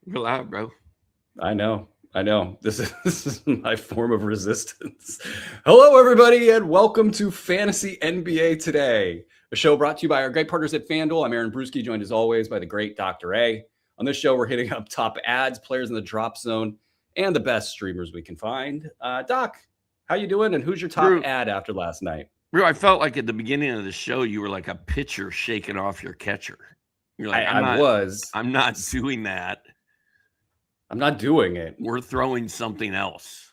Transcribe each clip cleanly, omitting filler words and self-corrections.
You're loud, bro. I know. This is my form of resistance. Hello, everybody, and welcome to Fantasy NBA Today, a show brought to you by our great partners at FanDuel. I'm Aaron Bruski, joined as always by the great Dr. A. On this show, we're hitting up top ads, players in the drop zone, and the best streamers we can find. Doc, how you doing? And who's your top Bro, ad after last night? I felt like at the beginning of the show you were like a pitcher shaking off your catcher. You're like, I was. I'm not doing that. I'm not doing it. We're throwing something else.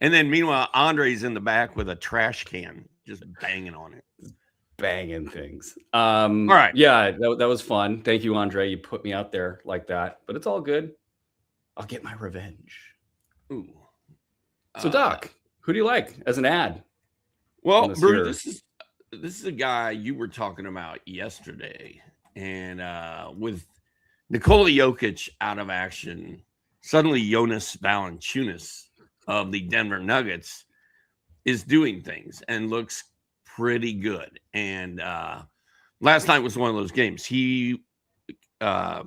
And then meanwhile, Andre's in the back with a trash can, just banging on it. Banging things. All right. Yeah, that was fun. Thank you, Andre. You put me out there like that, but it's all good. I'll get my revenge. Ooh. So, Doc, who do you like as an ad? Well, Brew, this is a guy you were talking about yesterday, and with Nikola Jokic out of action, suddenly Jonas Valanciunas of the Denver Nuggets is doing things and looks pretty good. And last night was one of those games. Why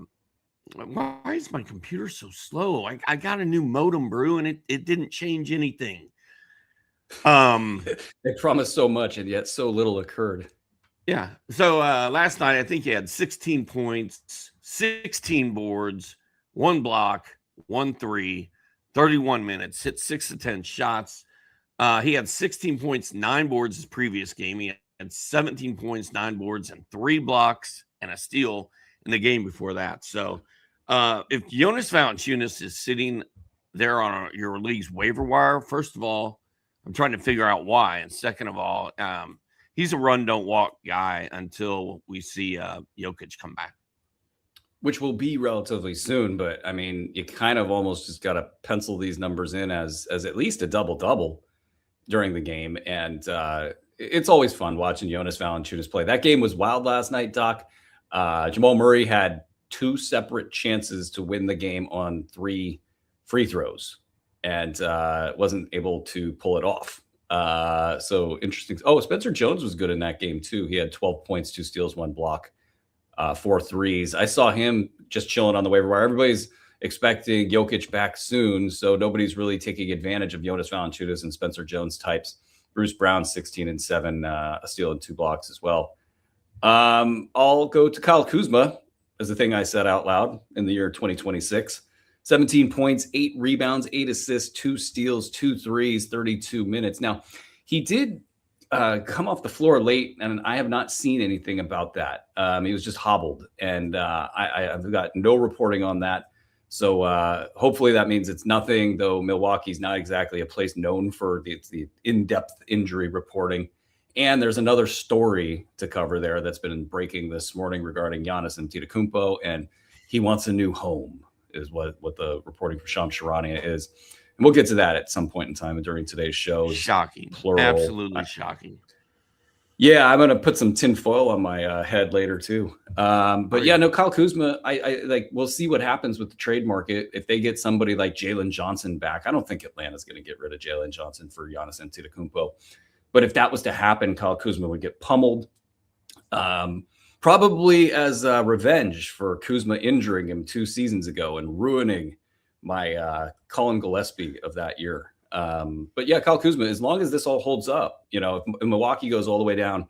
is my computer so slow? I got a new modem, Brew, and it didn't change anything. They promised so much, and yet so little occurred. Yeah. So last night, I think he had 16 points, 16 boards, 1 block, 1 3, 31 minutes, hit 6 of 10 shots. He had 16 points, 9 boards his previous game. He had 17 points, 9 boards, and 3 blocks and a steal in the game before that. So if Jonas Valanciunas is sitting there on your league's waiver wire, first of all, I'm trying to figure out why. And second of all, he's a run, don't walk guy until we see Jokic come back. Which will be relatively soon. But, I mean, you kind of almost just got to pencil these numbers in as at least a double-double during the game. And it's always fun watching Jonas Valanciunas play. That game was wild last night, Doc. Jamal Murray had 2 separate chances to win the game on 3 free throws and wasn't able to pull it off. So interesting. Oh, Spencer Jones was good in that game too. He had 12 points, 2 steals, 1 block, 4 threes. I saw him just chilling on the waiver wire. Everybody's expecting Jokic back soon, so nobody's really taking advantage of Jonas Valanciunas and Spencer Jones types. Bruce Brown, 16 and 7, a steal and 2 blocks as well. I'll go to Kyle Kuzma as the thing I said out loud in the year 2026. 17 points, 8 rebounds, 8 assists, 2 steals, 2 threes, 32 minutes. Now, he did come off the floor late, and I have not seen anything about that. He was just hobbled, and I've got no reporting on that. So hopefully that means it's nothing, though Milwaukee's not exactly a place known for the in-depth injury reporting. And there's another story to cover there that's been breaking this morning regarding Giannis Antetokounmpo, and he wants a new home, is what the reporting from Shams Charania is. And we'll get to that at some point in time during today's show. Shocking. Plural. Absolutely shocking. Yeah, I'm going to put some tinfoil on my head later too. But yeah, no, Kyle Kuzma, I like, we'll see what happens with the trade market. If they get somebody like Jalen Johnson back, I don't think Atlanta's going to get rid of Jalen Johnson for Giannis Antetokounmpo. But if that was to happen, Kyle Kuzma would get pummeled. Probably as revenge for Kuzma injuring him 2 seasons ago and ruining my Colin Gillespie of that year. But yeah, Kyle Kuzma, as long as this all holds up, if Milwaukee goes all the way down,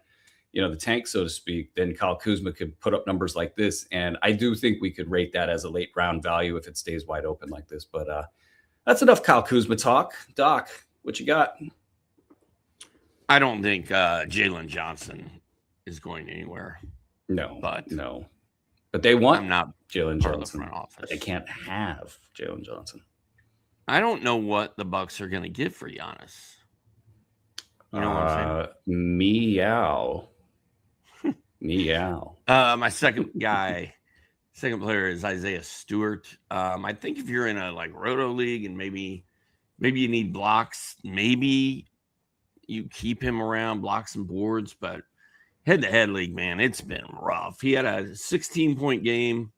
the tank, so to speak, then Kyle Kuzma could put up numbers like this. And I do think we could rate that as a late round value if it stays wide open like this. But that's enough Kyle Kuzma talk. Doc, what you got? I don't think Jalen Johnson is going anywhere. No. But they want I'm not Jalen Johnson. The front office. But they can't have Jalen Johnson. I don't know what the Bucks are going to get for Giannis. You know what I'm saying? Meow. Meow. My second player is Isaiah Stewart. I think if you're in a Roto league and maybe you need blocks, maybe you keep him around, blocks and boards, but head-to-head league, man, it's been rough. He had a 16-point game,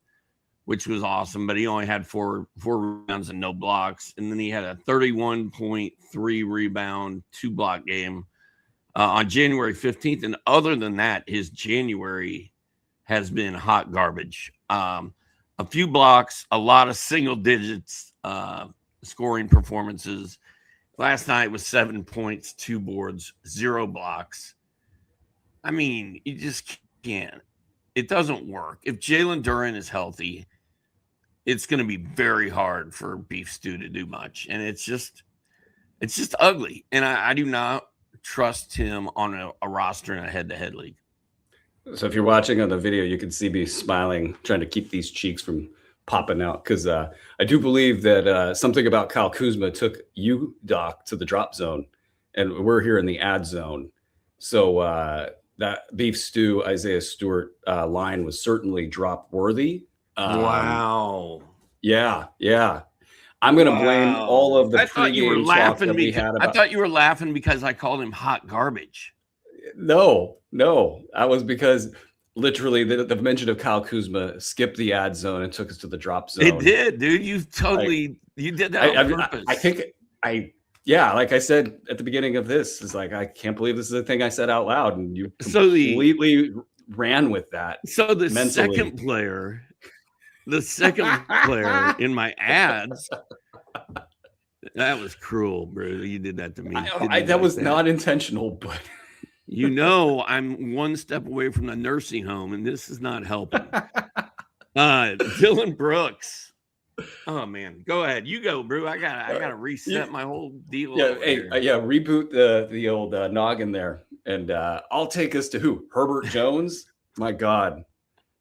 which was awesome, but he only had four rebounds and no blocks. And then he had a 31.3 rebound, 2-block game on January 15th. And other than that, his January has been hot garbage. a few blocks, a lot of single digits scoring performances. Last night was 7 points, 2 boards, 0 blocks. I mean, you just can't. It doesn't work. If Jalen Duren is healthy, it's going to be very hard for Beef Stew to do much. And it's just ugly. And I do not trust him on a roster in a head-to-head league. So if you're watching on the video, you can see me smiling, trying to keep these cheeks from popping out, because I do believe that something about Kyle Kuzma took you, Doc, to the drop zone, and we're here in the ad zone. So that Beef Stew, Isaiah Stewart line was certainly drop worthy. Wow. Yeah. I'm going to blame all of the pregame talk that we had about. I thought you were laughing because I called him hot garbage. No. That was because literally the mention of Kyle Kuzma skipped the ad zone and took us to the drop zone. It did, dude. You did that on purpose. I think like I said at the beginning of this, is like, I can't believe this is a thing I said out loud, and you completely ran with that. So the second player in my ads, that was cruel, bro. You did that to me. That was not intentional, but I'm one step away from the nursing home, and this is not helping. Dylan Brooks. Oh man, go ahead. You go, bro. I gotta reset my whole deal. Reboot the old noggin there, and I'll take us to who? Herbert Jones. My God,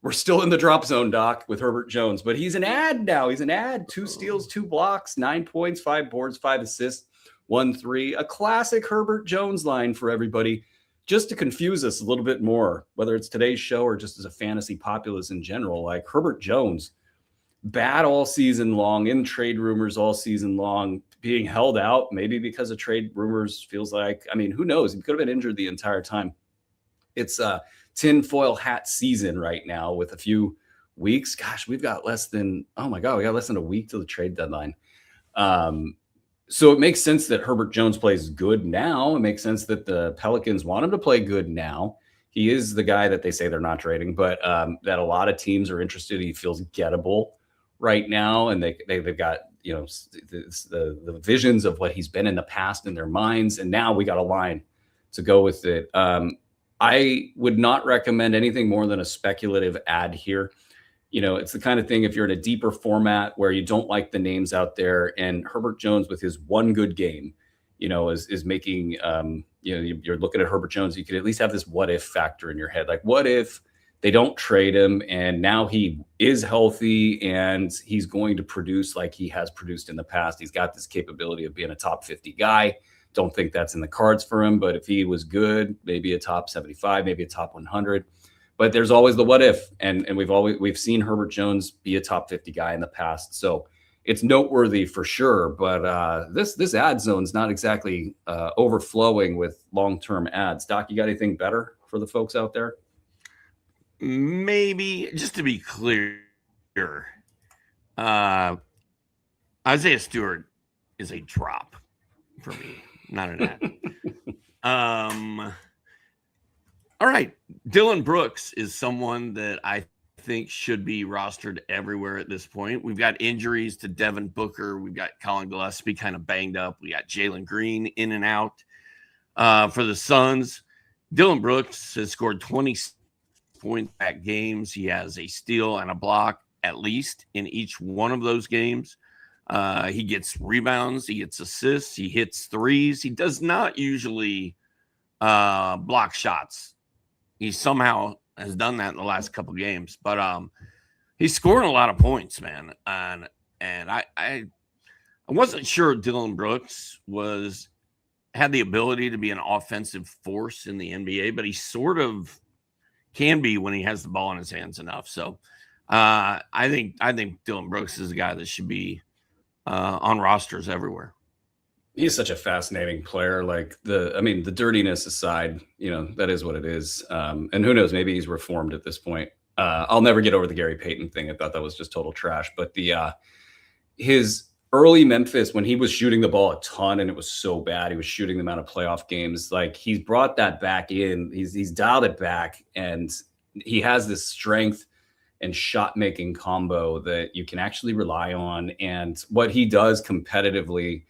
we're still in the drop zone, Doc, with Herbert Jones, but he's an ad now. He's an ad. 2 steals, 2 blocks, 9 points, 5 boards, 5 assists, 1 3. A classic Herbert Jones line for everybody, just to confuse us a little bit more, whether it's today's show or just as a fantasy populace in general. Like Herbert Jones, bad all season long, in trade rumors all season long, being held out, maybe because of trade rumors. Feels like, I mean, who knows? He could have been injured the entire time. It's a tinfoil hat season right now with a few weeks. Gosh, we got less than a week till the trade deadline. So it makes sense that Herbert Jones plays good now. It makes sense that the Pelicans want him to play good now. He is the guy that they say they're not trading, but that a lot of teams are interested. He feels gettable right now, and they've got the visions of what he's been in the past in their minds, and now we got a line to go with it. I would not recommend anything more than a speculative ad here. It's the kind of thing, if you're in a deeper format where you don't like the names out there, and Herbert Jones with his one good game, is making, you're looking at Herbert Jones, you could at least have this what if factor in your head. Like, what if they don't trade him and now he is healthy and he's going to produce like he has produced in the past? He's got this capability of being a top 50 guy. Don't think that's in the cards for him, but if he was good, maybe a top 75, maybe a top 100. But there's always the what if, and we've seen Herbert Jones be a top 50 guy in the past, so it's noteworthy for sure. But this ad zone's not exactly overflowing with long-term ads. Doc, you got anything better for the folks out there? Maybe, just to be clear, Isaiah Stewart is a drop for me, not an ad. All right. Dylan Brooks is someone that I think should be rostered everywhere at this point. We've got injuries to Devin Booker. We've got Colin Gillespie kind of banged up. We got Jalen Green in and out. For the Suns, Dylan Brooks has scored 20 point-back games. He has a steal and a block at least in each one of those games. He gets rebounds. He gets assists. He hits threes. He does not usually block shots. He somehow has done that in the last couple of games, but he's scoring a lot of points, man. And I wasn't sure Dylan Brooks had the ability to be an offensive force in the NBA, but he sort of can be when he has the ball in his hands enough. So I think Dylan Brooks is a guy that should be on rosters everywhere. He's such a fascinating player. Like the dirtiness aside, that is what it is. And who knows, maybe he's reformed at this point. I'll never get over the Gary Payton thing. I thought that was just total trash. But his early Memphis, when he was shooting the ball a ton and it was so bad, he was shooting them out of playoff games. Like, he's brought that back in. He's dialed it back, and he has this strength and shot making combo that you can actually rely on. And what he does competitively,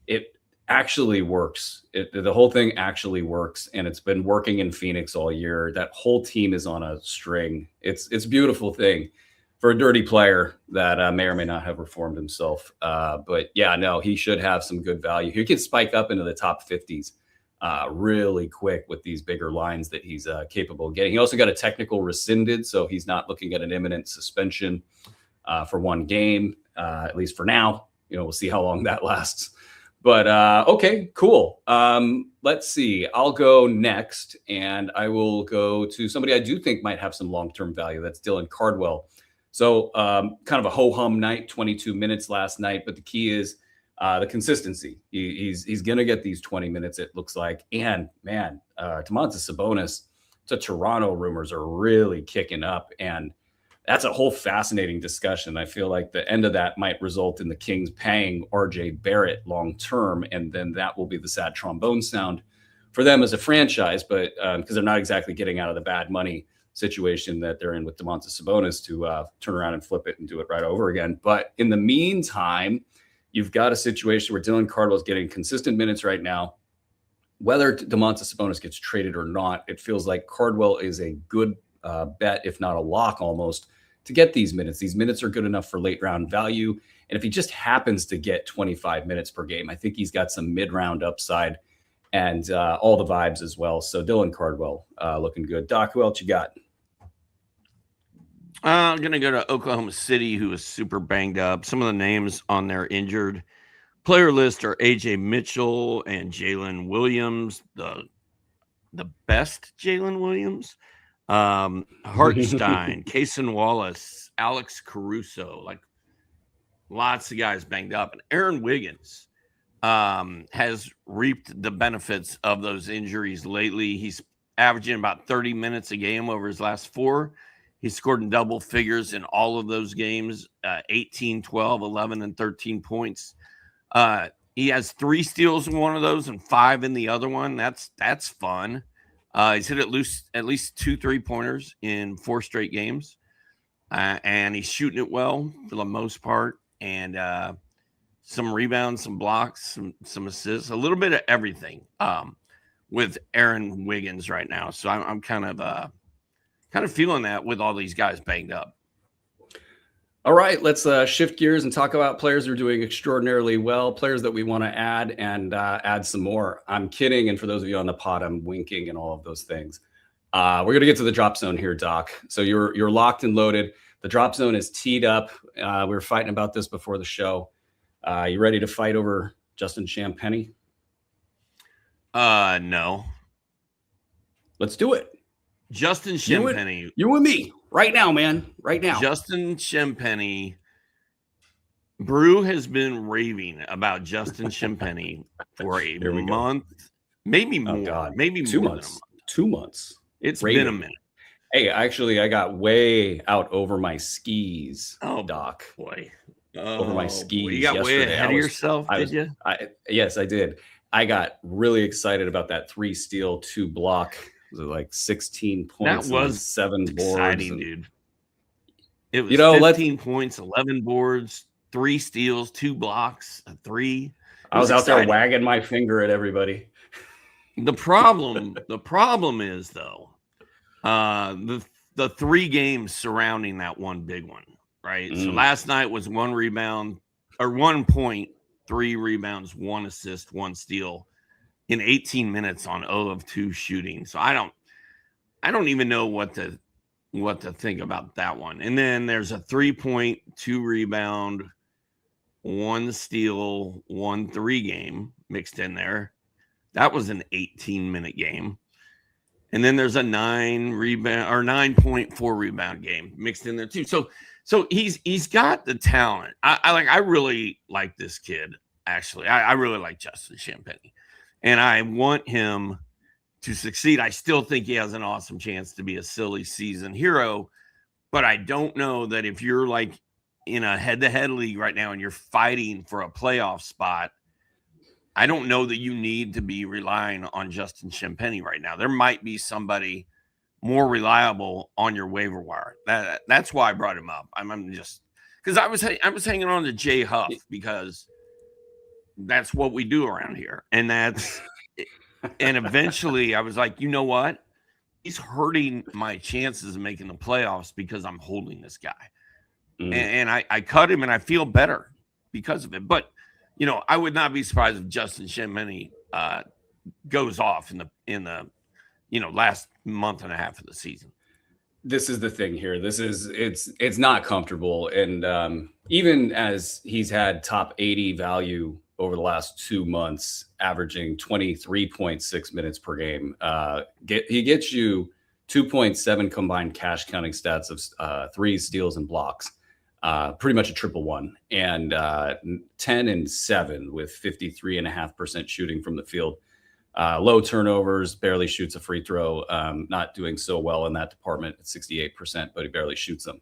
it actually works. The whole thing actually works, and it's been working in Phoenix all year. That whole team is on a string. It's a beautiful thing for a dirty player that may or may not have reformed himself. But yeah, no, he should have some good value. He could spike up into the top 50s really quick with these bigger lines that he's capable of getting. He also got a technical rescinded, so he's not looking at an imminent suspension for one game, at least for now. We'll see how long that lasts. But okay, cool. Let's see. I'll go next, and I will go to somebody I do think might have some long-term value. That's Dylan Cardwell. So kind of a ho-hum night, 22 minutes last night, but the key is the consistency. He's going to get these 20 minutes, it looks like. And man, Domantas Sabonis, the Toronto rumors are really kicking up, and that's a whole fascinating discussion. I feel like the end of that might result in the Kings paying RJ Barrett long-term, and then that will be the sad trombone sound for them as a franchise, but because they're not exactly getting out of the bad money situation that they're in with Domantas Sabonis to turn around and flip it and do it right over again. But in the meantime, you've got a situation where Dylan Cardwell is getting consistent minutes right now. Whether Domantas Sabonis gets traded or not, it feels like Cardwell is a good bet, if not a lock almost, to get these minutes. These minutes are good enough for late round value. And if he just happens to get 25 minutes per game, I think he's got some mid-round upside and all the vibes as well. So Dylan Cardwell looking good. Doc, who else you got? I'm going to go to Oklahoma City, who is super banged up. Some of the names on their injured player list are AJ Mitchell and Jalen Williams, the best Jalen Williams, Hartenstein, Kaysen Wallace, Alex Caruso, like lots of guys banged up. And Aaron Wiggins has reaped the benefits of those injuries lately. He's averaging about 30 minutes a game over his last 4. He scored in double figures in all of those games, 18, 12, 11, and 13 points. He has 3 steals in one of those and 5 in the other one. That's fun. He's hit at least 2 3-pointers in 4 straight games. And he's shooting it well for the most part. And some rebounds, some blocks, some assists, a little bit of everything with Aaron Wiggins right now. So I'm kind of feeling that with all these guys banged up. All right, let's shift gears and talk about players who are doing extraordinarily well, players that we want to add and add some more. I'm kidding, and for those of you on the pod, I'm winking and all of those things. We're going to get to the drop zone here, Doc. So you're locked and loaded. The drop zone is teed up. We were fighting about this before the show. You ready to fight over Justin Champagnie? No. Let's do it. Justin Champagnie. You and me. Right now, man. Right now. Justin Champagnie. Brew has been raving about Justin Champagnie for a month, maybe more. God. Maybe 2 more months. 2 months. It's been a minute. Hey, actually, I got way out over my skis, Doc. Boy. Over my skis. Boy. You got way ahead of yourself, did you? Yes, I did. I got really excited about that 3 steal, 2 block. Was it like 16 points? That was 7 boards. Exciting, dude. It was 15 points, 11 boards, 3 steals, 2 blocks, a 3. I was out there wagging my finger at everybody. The problem is though, the 3 games surrounding that one big one, right? So last night was 1 rebound or 1 point, 3 rebounds, 1 assist, 1 steal in 18 minutes on 0 of 2 shooting. So I don't even know what to think about that one. And then there's a 3-point, 2 rebound, 1 steal, 1 3 game mixed in there. That was an 18-minute game. And then there's a 9-point, 4 rebound game mixed in there too. So he's got the talent. I really like this kid. Actually, I really like Justin Champagnie. And I want him to succeed. I still think he has an awesome chance to be a silly season hero, but I don't know that if you're like in a head-to-head league right now and you're fighting for a playoff spot, I don't know that you need to be relying on Justin Champagnie right now. There might be somebody more reliable on your waiver wire. That's why I brought him up. I'm just because I was hanging on to Jay Huff because that's what we do around here, and eventually I was like, you know what? He's hurting my chances of making the playoffs because I'm holding this guy. And I cut him, and I feel better because of it. But I would not be surprised if Justin Champagnie goes off in the last month and a half of the season. This is the thing here. It's not comfortable, and even as he's had top 80 value over the last 2 months, averaging 23.6 minutes per game, he gets you 2.7 combined cash counting stats of 3 steals and blocks. Pretty much a triple one, and 10 and 7 with 53.5% shooting from the field. Low turnovers, barely shoots a free throw. Not doing so well in that department at 68%, but he barely shoots them.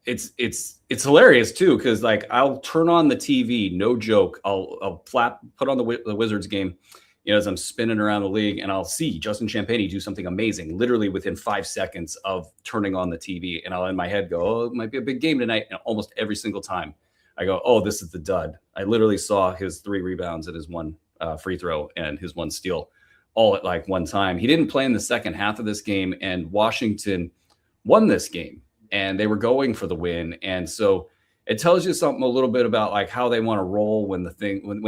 It's hilarious too, because like I'll turn on the TV, no joke. I'll put on the Wizards game, as I'm spinning around the league, and I'll see Justin Champagnie do something amazing, literally within 5 seconds of turning on the TV, and I'll in my head go, "Oh, it might be a big game tonight." And almost every single time, I go, "Oh, this is the dud." I literally saw his 3 rebounds and his 1 free throw and his 1 steal all at like one time. He didn't play in the second half of this game, and Washington won this game, and they were going for the win. And so it tells you something a little bit about like how they want to roll when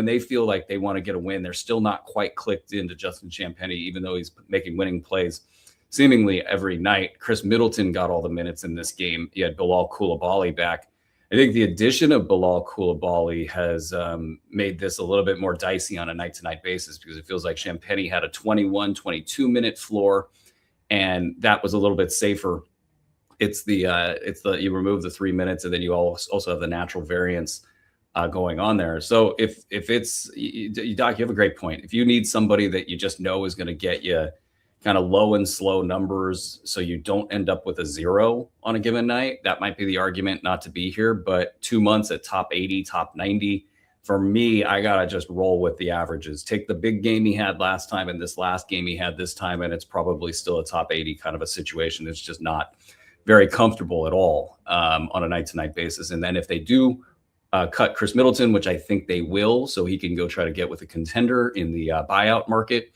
they feel like they want to get a win. They're still not quite clicked into Justin Champagnie, even though he's making winning plays seemingly every night. Chris Middleton got all the minutes in this game. He had Bilal Coulibaly back. I think the addition of Bilal Coulibaly has made this a little bit more dicey on a night-to-night basis, because it feels like Champagnie had a 21, 22-minute floor, and that was a little bit safer. It's the you remove the 3 minutes, and then you also have the natural variance going on there. So if it's Doc, you have a great point. If you need somebody that you just know is going to get you kind of low and slow numbers, so you don't end up with a 0 on a given night, that might be the argument not to be here. But 2 months at top 80, top 90, for me, I got to just roll with the averages. Take the big game he had last time and this last game he had this time, and it's probably still a top 80 kind of a situation. It's just not very comfortable at all on a night-to-night basis. And then if they do cut Chris Middleton, which I think they will, so he can go try to get with a contender in the buyout market,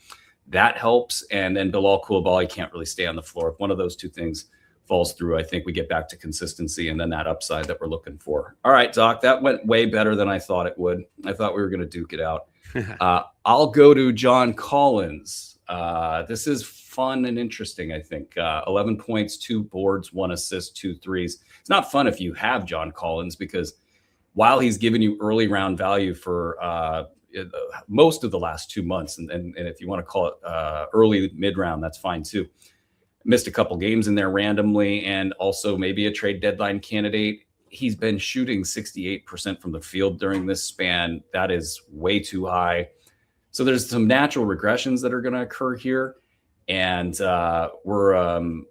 that helps. And then Bilal Coulibaly can't really stay on the floor. If one of those two things falls through, I think we get back to consistency and then that upside that we're looking for. All right, Doc, that went way better than I thought it would. I thought we were going to duke it out. I'll go to John Collins. This is fun and interesting, I think. 11 points, 2 boards, 1 assist, 2 threes. It's not fun if you have John Collins, because while he's given you early round value for most of the last 2 months, and if you want to call it early mid-round, that's fine too. Missed a couple games in there randomly, and also maybe a trade deadline candidate. He's been shooting 68% from the field during this span. That is way too high. So there's some natural regressions that are going to occur here. And we're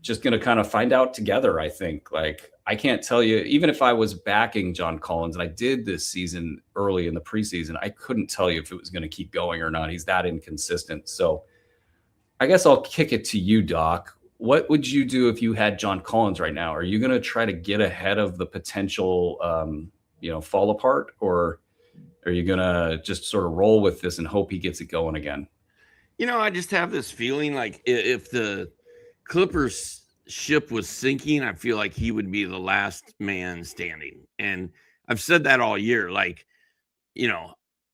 just going to kind of find out together, I think. Like, I can't tell you, even if I was backing John Collins, and I did this season early in the preseason, I couldn't tell you if it was going to keep going or not. He's that inconsistent. So I guess I'll kick it to you, Doc. What would you do if you had John Collins right now? Are you going to try to get ahead of the potential, fall apart, or are you going to just sort of roll with this and hope he gets it going again? I just have this feeling like if the Clippers ship was sinking, I feel like he would be the last man standing. And I've said that all year. Like,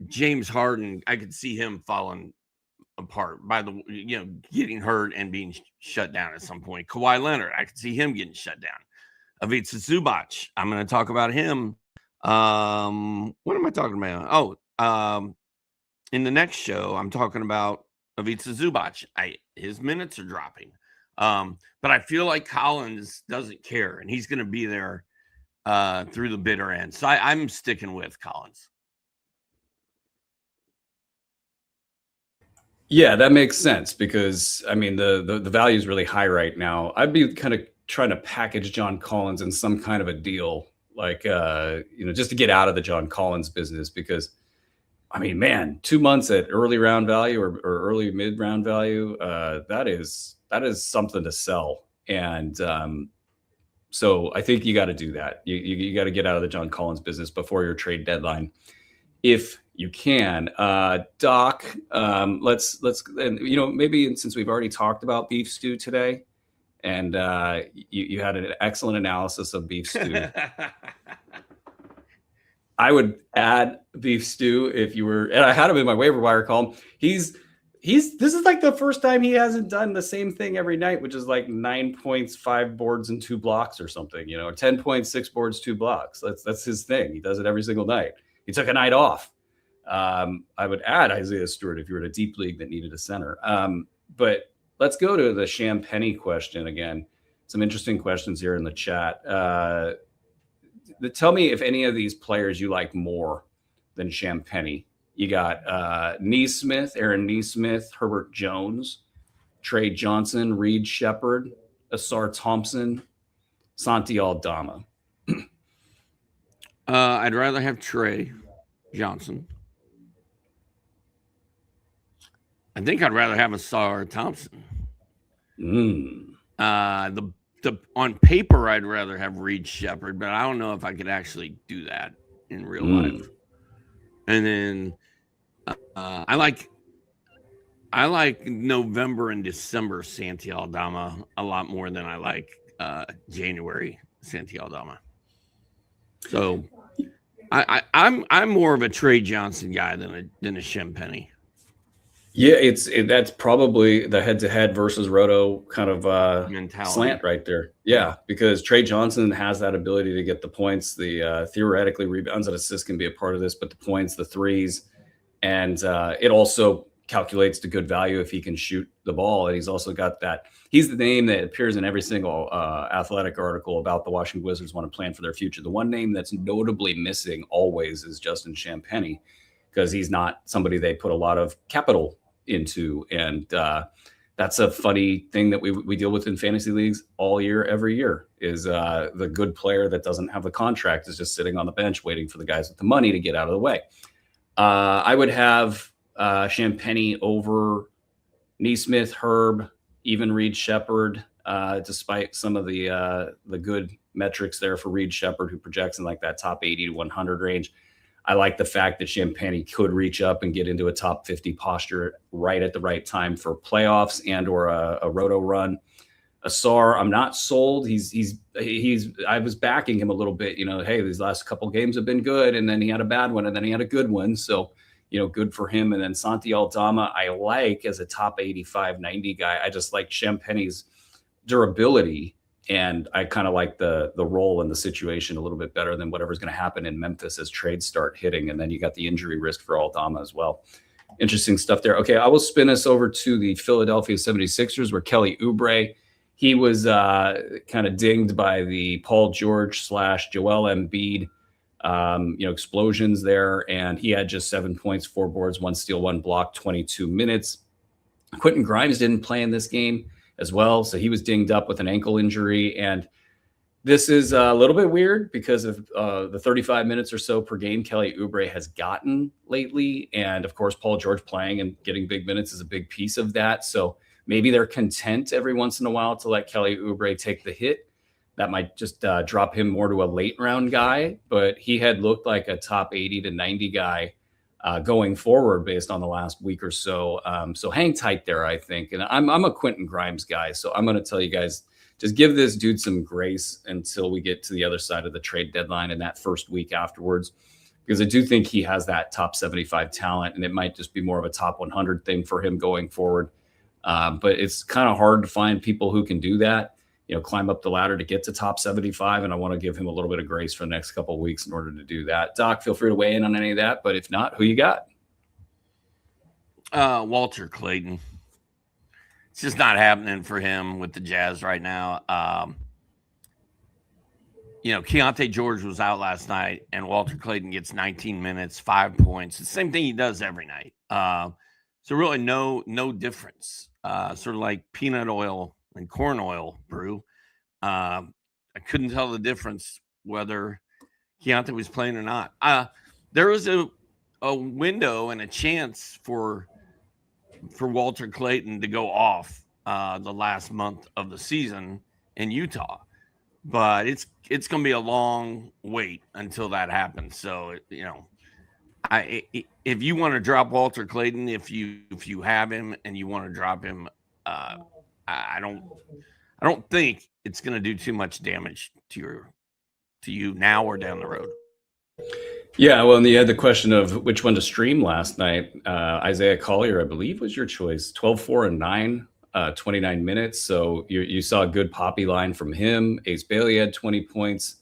James Harden, I could see him falling apart by getting hurt and being shut down at some point. Kawhi Leonard, I could see him getting shut down. Ivica Zubac, I'm going to talk about him. What am I talking about? In the next show, I'm talking about Ivica Zubac. His minutes are dropping. But I feel like Collins doesn't care, and he's going to be there through the bitter end. So I'm sticking with Collins. Yeah, that makes sense, because I mean the value is really high right now. I'd be kind of trying to package John Collins in some kind of a deal, like just to get out of the John Collins business, because I mean, man, 2 months at early round value or early mid round value, that is something to sell. And so I think you got to do that. You got to get out of the John Collins business before your trade deadline, if you can. Doc, let's and maybe since we've already talked about beef stew today, and you had an excellent analysis of beef stew. I would add beef stew if you were, and I had him in my waiver wire column. This is like the first time he hasn't done the same thing every night, which is like 9 points, 5 boards, and 2 blocks or something, 10 points, 6 boards, 2 blocks. That's his thing. He does it every single night. He took a night off. I would add Isaiah Stewart if you were in a deep league that needed a center. But let's go to the Champagny question again. Some interesting questions here in the chat. Tell me if any of these players you like more than Champagny. You got Aaron Neesmith, Herbert Jones, Trey Johnson, Reed Shepard, Asar Thompson, Santi Aldama. I'd rather have Trey Johnson. I think I'd rather have Asar Thompson. On paper, I'd rather have Reed Shepard, but I don't know if I could actually do that in real life. And then I like November and December Santi Aldama a lot more than I like January Santi Aldama. So I'm more of a Trey Johnson guy than a Champagny. Yeah, that's probably the head-to-head versus roto kind of mentality slant right there. Yeah, because Trey Johnson has that ability to get the points. The theoretically rebounds and assists can be a part of this, but the points, the threes, and it also calculates the good value if he can shoot the ball. And he's also got that. He's the name that appears in every single athletic article about the Washington Wizards want to plan for their future. The one name that's notably missing always is Justin Champagny, because he's not somebody they put a lot of capital into. And that's a funny thing that we deal with in fantasy leagues all year, every year, is the good player that doesn't have the contract is just sitting on the bench waiting for the guys with the money to get out of the way. I would have Champagny over Neesmith, Herb, even Reed Shepard, despite some of the good metrics there for Reed Shepard, who projects in like that top 80 to 100 range. I like the fact that Champagny could reach up and get into a top 50 posture right at the right time for playoffs and or a roto run. Asar, I'm not sold. I was backing him a little bit, hey, these last couple games have been good, and then he had a bad one, and then he had a good one. So, good for him. And then Santi Aldama, I like as a top 85, 90 guy. I just like Champagny's durability. And I kind of like the role in the situation a little bit better than whatever's going to happen in Memphis as trades start hitting. And then you got the injury risk for Aldama as well. Interesting stuff there. Okay, I will spin us over to the Philadelphia 76ers, where Kelly Oubre, he was kind of dinged by the Paul George / Joel Embiid explosions there. And he had just 7 points, 4 boards, 1 steal, 1 block, 22 minutes. Quentin Grimes didn't play in this game as well, so he was dinged up with an ankle injury. And this is a little bit weird because of the 35 minutes or so per game Kelly Oubre has gotten lately. And of course, Paul George playing and getting big minutes is a big piece of that. So maybe they're content every once in a while to let Kelly Oubre take the hit. That might just drop him more to a late round guy, but he had looked like a top 80 to 90 guy going forward based on the last week or so. So hang tight there, I think. And I'm a Quentin Grimes guy, so I'm going to tell you guys, just give this dude some grace until we get to the other side of the trade deadline and that first week afterwards, because I do think he has that top 75 talent, and it might just be more of a top 100 thing for him going forward. But it's kind of hard to find people who can do that, climb up the ladder to get to top 75. And I want to give him a little bit of grace for the next couple of weeks in order to do that. Doc, feel free to weigh in on any of that. But if not, who you got? Walter Clayton. It's just not happening for him with the Jazz right now. Keontae George was out last night, and Walter Clayton gets 19 minutes, 5 points. It's the same thing he does every night. So really no difference. Sort of like peanut oil and corn oil brew. I couldn't tell the difference whether Keontae was playing or not. There was a window and a chance for Walter Clayton to go off the last month of the season in Utah, but it's going to be a long wait until that happens. So if you want to drop Walter Clayton, if you have him and you want to drop him, I don't think it's going to do too much damage to you now or down the road. Yeah, well, and you had the question of which one to stream last night. Isaiah Collier, I believe, was your choice. 12, 4, and 9, 29 minutes. So you saw a good poppy line from him. Ace Bailey had 20 points.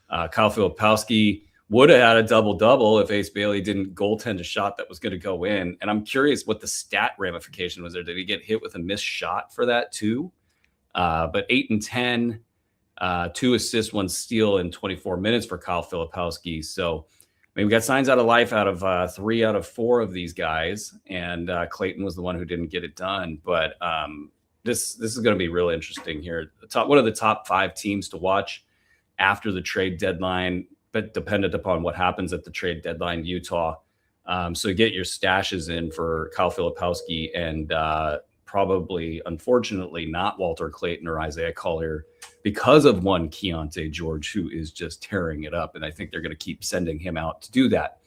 Kyle Filipowski would have had a double-double if Ace Bailey didn't goaltend a shot that was going to go in. And I'm curious what the stat ramification was there. Did he get hit with a missed shot for that too? But 8 and 10, 2 assists, 1 steal in 24 minutes for Kyle Filipowski. So I mean, we got signs out of life out of 3 out of 4 of these guys, and Clayton was the one who didn't get it done. But this is going to be really interesting here. One of the top 5 teams to watch after the trade deadline, but dependent upon what happens at the trade deadline, Utah. So get your stashes in for Kyle Filipowski and probably, unfortunately, not Walter Clayton or Isaiah Collier because of one Keontae George, who is just tearing it up. And I think they're going to keep sending him out to do that.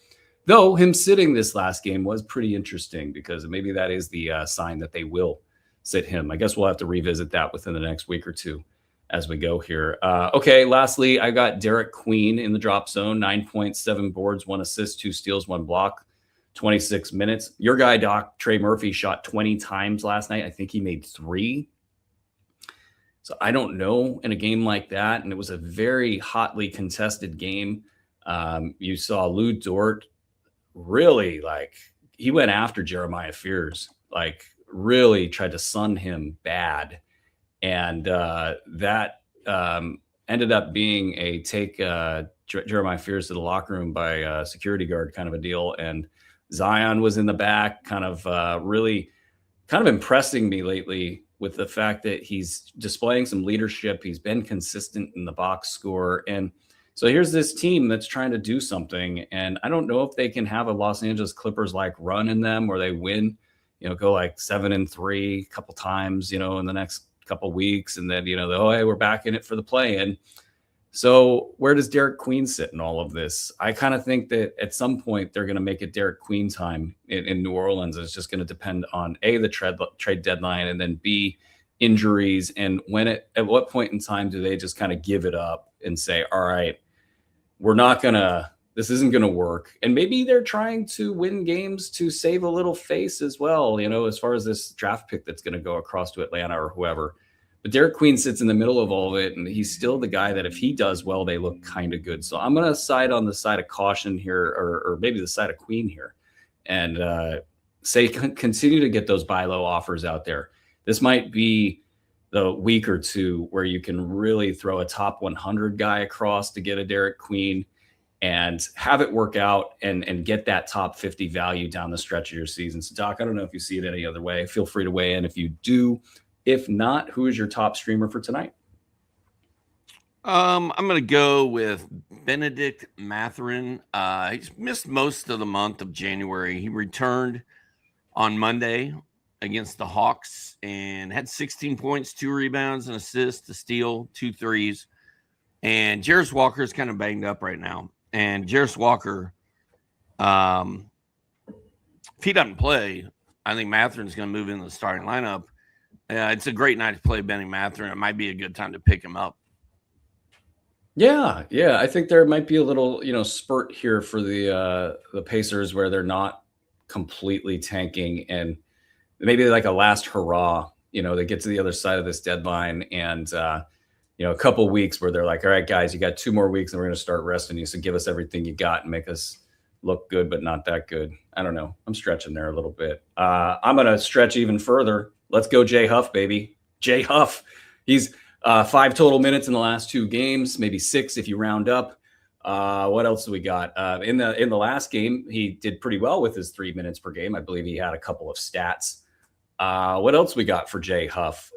Though him sitting this last game was pretty interesting because maybe that is the sign that they will sit him. I guess we'll have to revisit that within the next week or two as we go here. Okay, lastly, I got Derek Queen in the drop zone, 9 points, 7 boards, 1 assist, 2 steals, 1 block, 26 minutes. Your guy, Doc, Trey Murphy, shot 20 times last night. I think he made 3. So I don't know in a game like that. And it was a very hotly contested game. You saw Lou Dort really he went after Jeremiah Fears, really tried to sun him bad. And that ended up being a take Jeremiah Fears to the locker room by a security guard kind of a deal. And Zion was in the back, really impressing me lately with the fact that he's displaying some leadership. He's been consistent in the box score. And so here's this team that's trying to do something. And I don't know if they can have a Los Angeles Clippers run in them where they win, go 7-3 a couple times, in the next couple weeks. And then, hey, we're back in it for the play-in. So where does Derek Queen sit in all of this? I kind of think that at some point they're going to make it Derek Queen time in New Orleans. It's just going to depend on A, the trade deadline, and then B, injuries. And at what point in time do they just kind of give it up and say, all right, this isn't going to work. And maybe they're trying to win games to save a little face as well, as far as this draft pick that's going to go across to Atlanta or whoever. But Derek Queen sits in the middle of all of it, and he's still the guy that if he does well, they look kind of good. So I'm going to side on the side of caution here, or maybe the side of Queen here, and say continue to get those buy low offers out there. This might be the week or two where you can really throw a top 100 guy across to get a Derek Queen and have it work out and get that top 50 value down the stretch of your season. So, Doc, I don't know if you see it any other way. Feel free to weigh in if you do. If not, who is your top streamer for tonight? I'm going to go with Benedict Mathurin. He's missed most of the month of January. He returned on Monday against the Hawks and had 16 points, 2 rebounds, an assist, a steal, 2 threes. And Jarris Walker is kind of banged up right now. And Jarris Walker, if he doesn't play, I think Mathurin's going to move into the starting lineup. It's a great night to play Benny Mathurin. It might be a good time to pick him up. Yeah. I think there might be a little, spurt here for the Pacers where they're not completely tanking and maybe like a last hurrah. They get to the other side of this deadline and a couple weeks where they're like, all right, guys, you got 2 more weeks and we're going to start resting you. So give us everything you got and make us look good, but not that good. I don't know. I'm stretching there a little bit. I'm going to stretch even further. Let's go Jay Huff, baby. Jay Huff. He's 5 total minutes in the last 2 games, maybe 6 if you round up. What else do we got? In the last game, he did pretty well with his 3 minutes per game. I believe he had a couple of stats. What else we got for Jay Huff?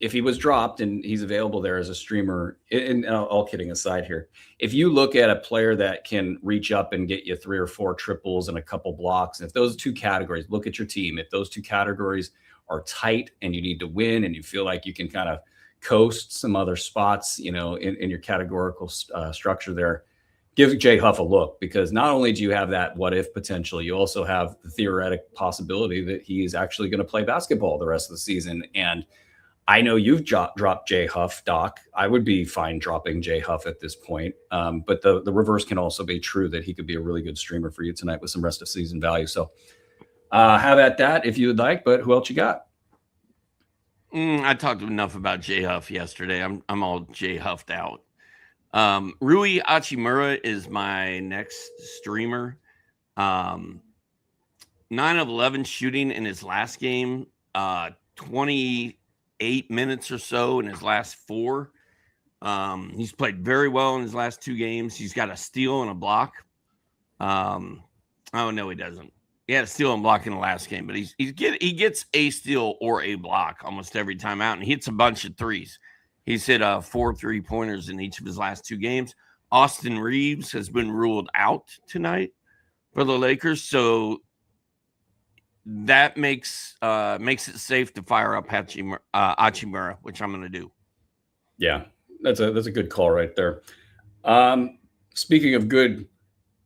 if he was dropped and he's available there as a streamer, and all kidding aside here, if you look at a player that can reach up and get you 3 or 4 triples and a couple blocks, if those 2 categories, look at your team, if those 2 categories are tight and you need to win and you feel like you can kind of coast some other spots, in your categorical structure there, give Jay Huff a look, because not only do you have that what if potential, you also have the theoretic possibility that he is actually going to play basketball the rest of the season. And I know you've dropped Jay Huff, Doc. I would be fine dropping Jay Huff at this point. But the reverse can also be true, that he could be a really good streamer for you tonight with some rest of season value. So have at that if you would like, but who else you got? I talked enough about Jay Huff yesterday. I'm all Jay Huffed out. Rui Hachimura is my next streamer. 9 of 11 shooting in his last game, 28 minutes or so in his last 4. He's played very well in his last 2 games. He's got a steal and a block. Oh no, he doesn't. He had a steal and block in the last game, but he gets a steal or a block almost every time out, and he hits a bunch of threes. He's hit 4 3-pointers in each of his last 2 games. Austin Reeves has been ruled out tonight for the Lakers, so that makes it safe to fire up Hachimura, which I'm going to do. Yeah, that's a good call right there. Speaking of good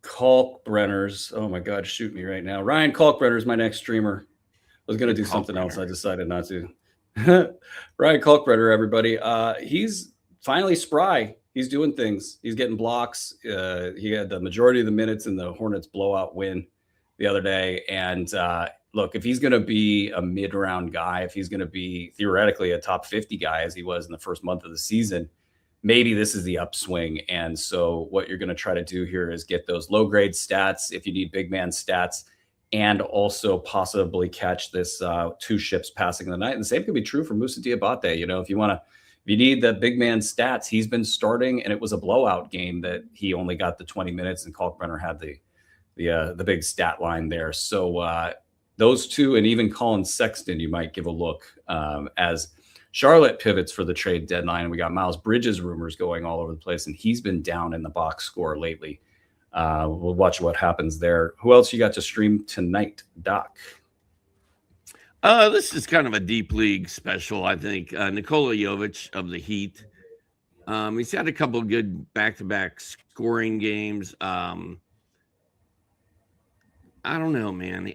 Kalkbrenners, oh my God, shoot me right now. Ryan Kalkbrenner is my next streamer. I was going to do something else. I decided not to. Ryan Kalkbrenner, everybody. He's finally spry. He's doing things. He's getting blocks. He had the majority of the minutes in the Hornets blowout win the other day. And look, if he's going to be a mid-round guy, if he's going to be theoretically a top 50 guy as he was in the first month of the season, maybe this is the upswing. And so what you're going to try to do here is get those low-grade stats if you need big man stats, and also possibly catch this 2 ships passing the night. And the same could be true for Moussa Diabate. If you need the big man stats, he's been starting, and it was a blowout game that he only got the 20 minutes, and Kalkbrenner had the big stat line there. So those 2, and even Colin Sexton, you might give a look as Charlotte pivots for the trade deadline. We got Miles Bridges rumors going all over the place, and he's been down in the box score lately. We'll watch what happens there. Who else you got to stream tonight, Doc? This is kind of a deep league special, I think. Nikola Jovic of the Heat. He's had a couple of good back-to-back scoring games. I don't know, man.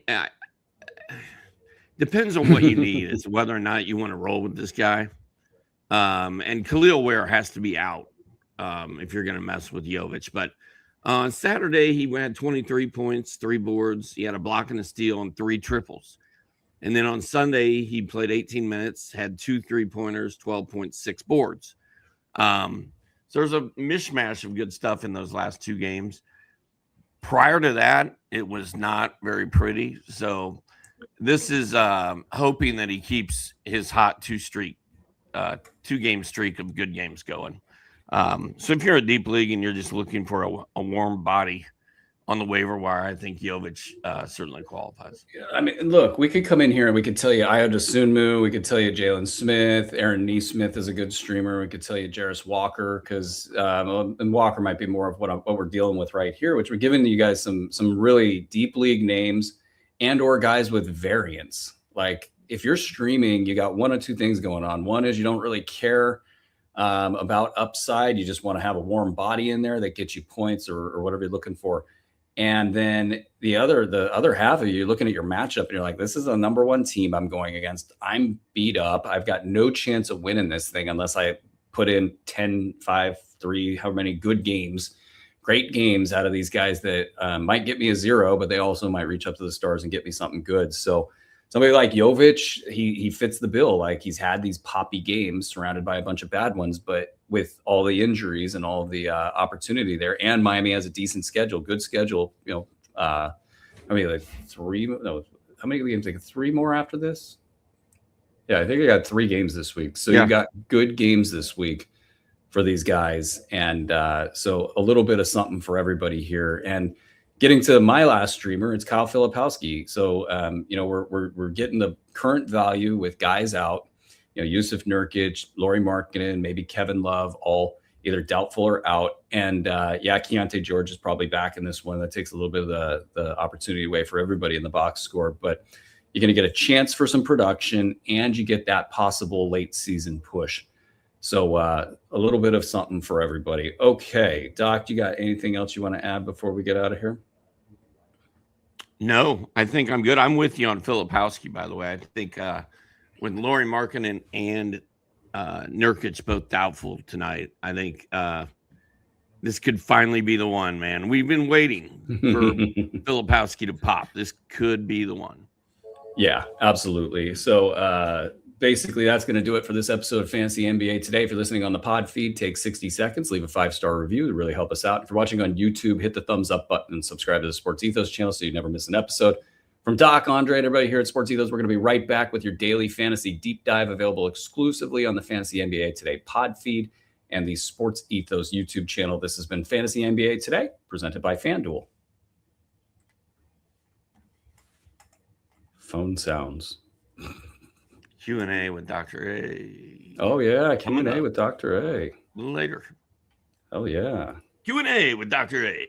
Depends on what you need as to whether or not you want to roll with this guy. And Khalil Ware has to be out if you're going to mess with Jovic. But on Saturday, he had 23 points, 3 boards. He had a block and a steal and 3 triples. And then on Sunday, he played 18 minutes, had 2 3-pointers, 12.6 boards. So there's a mishmash of good stuff in those last 2 games. Prior to that, it was not very pretty. So this is hoping that he keeps his hot 2-game streak of good games going. So if you're a deep league and you're just looking for a warm body on the waiver wire, I think Jovic certainly qualifies. I mean, look, we could come in here and we could tell you Ayo Dosunmu, we could tell you Jalen Smith, Aaron Neesmith is a good streamer. We could tell you Jarris Walker, because and Walker might be more of what we're dealing with right here, which we're giving you guys some really deep league names and or guys with variance. Like if you're streaming, you got 1 or 2 things going on. One is you don't really care about upside. You just want to have a warm body in there that gets you points or whatever you're looking for. And then the other half of you, looking at your matchup and you're like, this is a number 1 team I'm going against. I'm beat up. I've got no chance of winning this thing unless I put in 10, 5, 3, however many good games, great games out of these guys that might get me a 0, but they also might reach up to the stars and get me something good. So somebody like Jovic, he fits the bill. Like he's had these poppy games surrounded by a bunch of bad ones, but with all the injuries and all the opportunity there, and Miami has a decent schedule, good schedule. How many games? Like 3 more after this? Yeah, I think I got 3 games this week. So you got good games this week for these guys, and so a little bit of something for everybody here. And getting to my last streamer, it's Kyle Filipowski. So we're getting the current value with guys out. Yusuf Nurkic, Lauri Markkanen, maybe Kevin Love, all either doubtful or out. And Keontae George is probably back in this one. That takes a little bit of the opportunity away for everybody in the box score. But you're going to get a chance for some production, and you get that possible late season push. So a little bit of something for everybody. Okay, Doc, you got anything else you want to add before we get out of here? No, I think I'm good. I'm with you on Filipowski, by the way. I think with Lauri Markkanen and Nurkic both doubtful tonight, I think this could finally be the one, man. We've been waiting for Filipowski to pop. This could be the one. Yeah, absolutely. So basically, that's going to do it for this episode of Fantasy NBA Today. If you're listening on the pod feed, take 60 seconds, leave a 5-star review to really help us out. If you're watching on YouTube, hit the thumbs up button and subscribe to the Sports Ethos channel so you never miss an episode. From Doc, Andre, and everybody here at Sports Ethos, we're going to be right back with your daily fantasy deep dive, available exclusively on the Fantasy NBA Today pod feed and the Sports Ethos YouTube channel. This has been Fantasy NBA Today, presented by FanDuel. Phone sounds. Q&A with Dr. A. Oh, yeah. Q&A with Dr. A. A little later. Oh, yeah. Q&A with Dr. A.